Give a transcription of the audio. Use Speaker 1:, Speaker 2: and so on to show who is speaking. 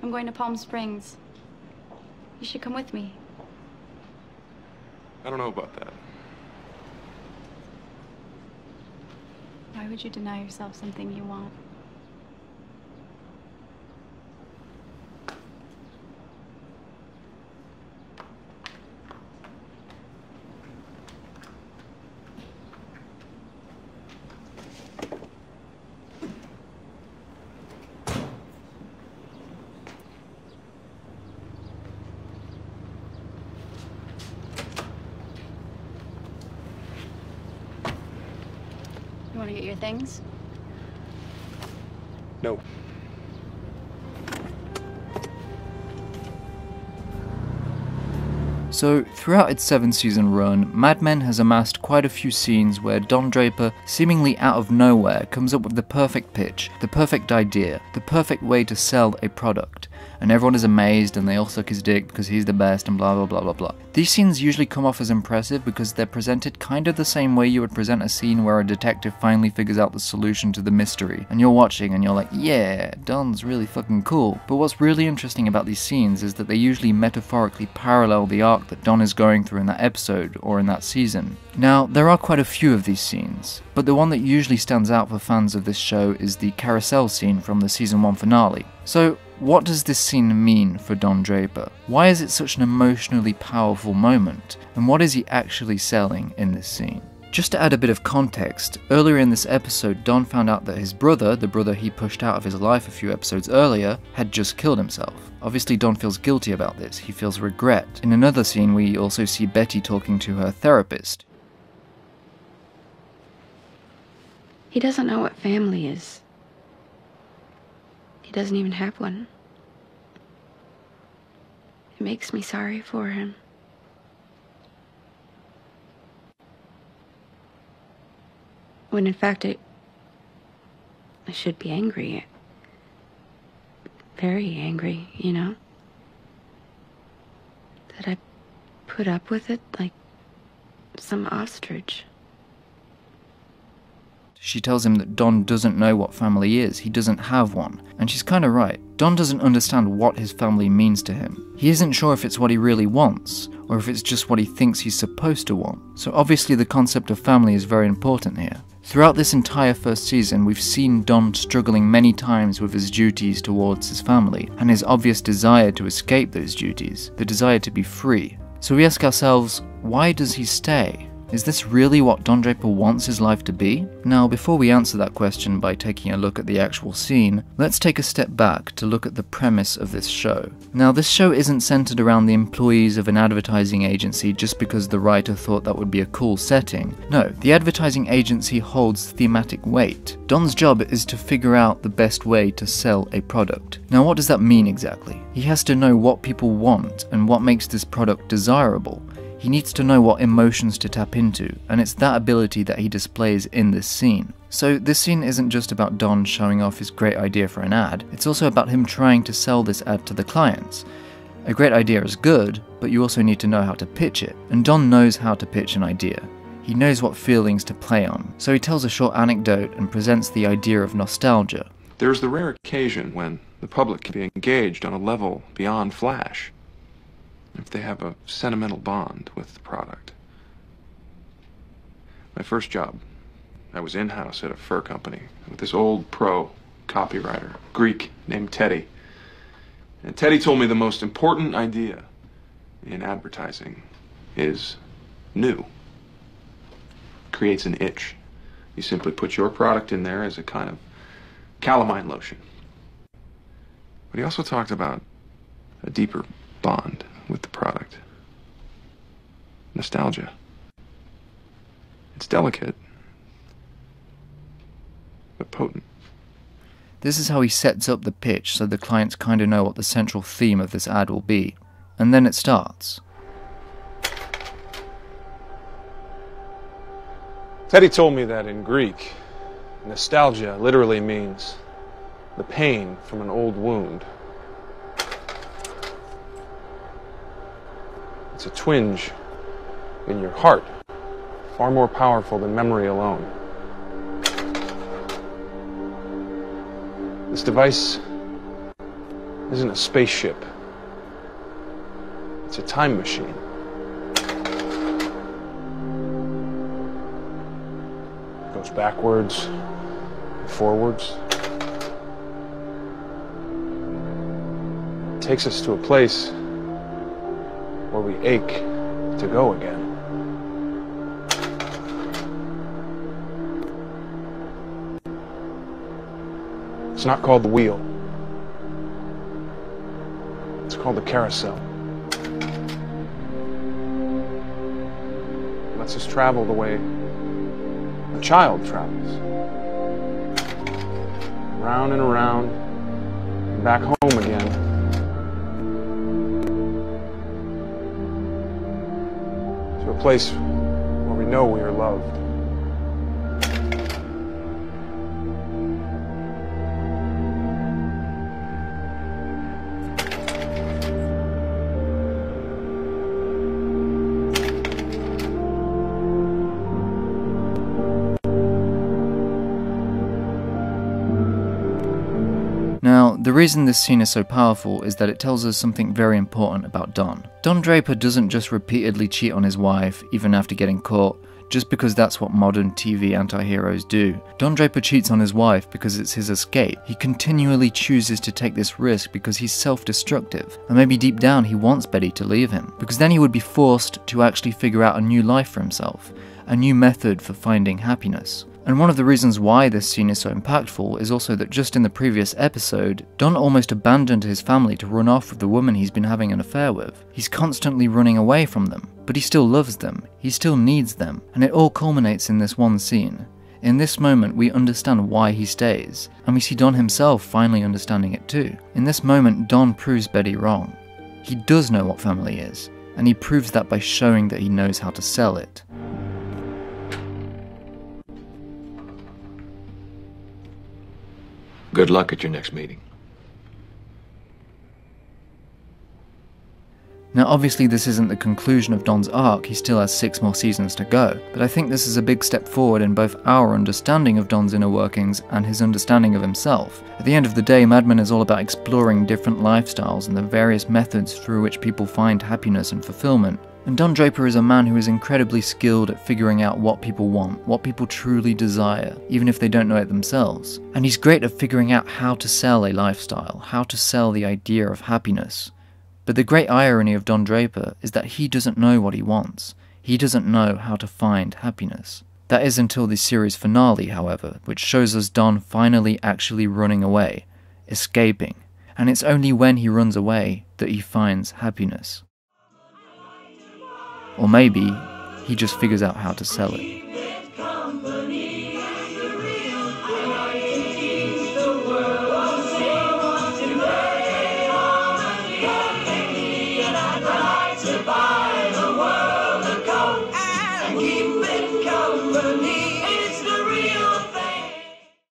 Speaker 1: I'm going to Palm Springs. You should come with me.
Speaker 2: I don't know about that.
Speaker 1: Why would you deny yourself something you want? You want to get your things?
Speaker 2: No.
Speaker 3: So, throughout its 7-season run, Mad Men has amassed quite a few scenes where Don Draper, seemingly out of nowhere, comes up with the perfect pitch, the perfect idea, the perfect way to sell a product, and everyone is amazed and they all suck his dick because he's the best and blah blah blah blah blah. These scenes usually come off as impressive because they're presented kind of the same way you would present a scene where a detective finally figures out the solution to the mystery, and you're watching and you're like, yeah, Don's really fucking cool. But what's really interesting about these scenes is that they usually metaphorically parallel the arc that Don is going through in that episode or in that season. Now, there are quite a few of these scenes, but the one that usually stands out for fans of this show is the carousel scene from the season 1 finale. So, what does this scene mean for Don Draper? Why is it such an emotionally powerful moment? And what is he actually selling in this scene? Just to add a bit of context, earlier in this episode, Don found out that his brother, the brother he pushed out of his life a few episodes earlier, had just killed himself. Obviously, Don feels guilty about this, he feels regret. In another scene, we also see Betty talking to her therapist.
Speaker 4: He doesn't know what family is. He doesn't even have one. It makes me sorry for him. When in fact I should be angry. Very angry, you know? That I put up with it like some ostrich.
Speaker 3: She tells him that Don doesn't know what family is, he doesn't have one, and she's kinda right. Don doesn't understand what his family means to him. He isn't sure if it's what he really wants, or if it's just what he thinks he's supposed to want. So obviously the concept of family is very important here. Throughout this entire first season, we've seen Don struggling many times with his duties towards his family, and his obvious desire to escape those duties, the desire to be free. So we ask ourselves, why does he stay? Is this really what Don Draper wants his life to be? Now, before we answer that question by taking a look at the actual scene, let's take a step back to look at the premise of this show. Now, this show isn't centered around the employees of an advertising agency just because the writer thought that would be a cool setting. No, the advertising agency holds thematic weight. Don's job is to figure out the best way to sell a product. Now, what does that mean exactly? He has to know what people want and what makes this product desirable. He needs to know what emotions to tap into, and it's that ability that he displays in this scene. So this scene isn't just about Don showing off his great idea for an ad, it's also about him trying to sell this ad to the clients. A great idea is good, but you also need to know how to pitch it, and Don knows how to pitch an idea. He knows what feelings to play on, so he tells a short anecdote and presents the idea of nostalgia.
Speaker 2: There's the rare occasion when the public can be engaged on a level beyond flash, if they have a sentimental bond with the product. My first job, I was in-house at a fur company with this old pro copywriter, Greek, named Teddy. And Teddy told me the most important idea in advertising is new. Creates an itch. You simply put your product in there as a kind of calamine lotion. But he also talked about a deeper bond with the product. Nostalgia. It's delicate, but potent.
Speaker 3: This is how he sets up the pitch so the clients kind of know what the central theme of this ad will be. And then it starts.
Speaker 2: Teddy told me that in Greek, nostalgia literally means the pain from an old wound. It's a twinge in your heart, far more powerful than memory alone. This device isn't a spaceship. It's a time machine. It goes backwards and forwards. It takes us to a place where we ache to go again. It's not called the wheel. It's called the carousel. It lets us travel the way a child travels. Round and around, and back home again. To a place where we know we are loved.
Speaker 3: Now, the reason this scene is so powerful is that it tells us something very important about Don. Don Draper doesn't just repeatedly cheat on his wife, even after getting caught, just because that's what modern TV anti-heroes do. Don Draper cheats on his wife because it's his escape. He continually chooses to take this risk because he's self-destructive, and maybe deep down he wants Betty to leave him, because then he would be forced to actually figure out a new life for himself, a new method for finding happiness. And one of the reasons why this scene is so impactful is also that just in the previous episode, Don almost abandoned his family to run off with the woman he's been having an affair with. He's constantly running away from them, but he still loves them, he still needs them, and it all culminates in this one scene. In this moment, we understand why he stays, and we see Don himself finally understanding it too. In this moment, Don proves Betty wrong. He does know what family is, and he proves that by showing that he knows how to sell it.
Speaker 5: Good luck at your next meeting.
Speaker 3: Now obviously this isn't the conclusion of Don's arc, he still has 6 more seasons to go, but I think this is a big step forward in both our understanding of Don's inner workings and his understanding of himself. At the end of the day, Mad Men is all about exploring different lifestyles and the various methods through which people find happiness and fulfillment. And Don Draper is a man who is incredibly skilled at figuring out what people want, what people truly desire, even if they don't know it themselves. And he's great at figuring out how to sell a lifestyle, how to sell the idea of happiness. But the great irony of Don Draper is that he doesn't know what he wants. He doesn't know how to find happiness. That is until the series finale, however, which shows us Don finally actually running away, escaping. And it's only when he runs away that he finds happiness. Or maybe he just figures out how to sell it.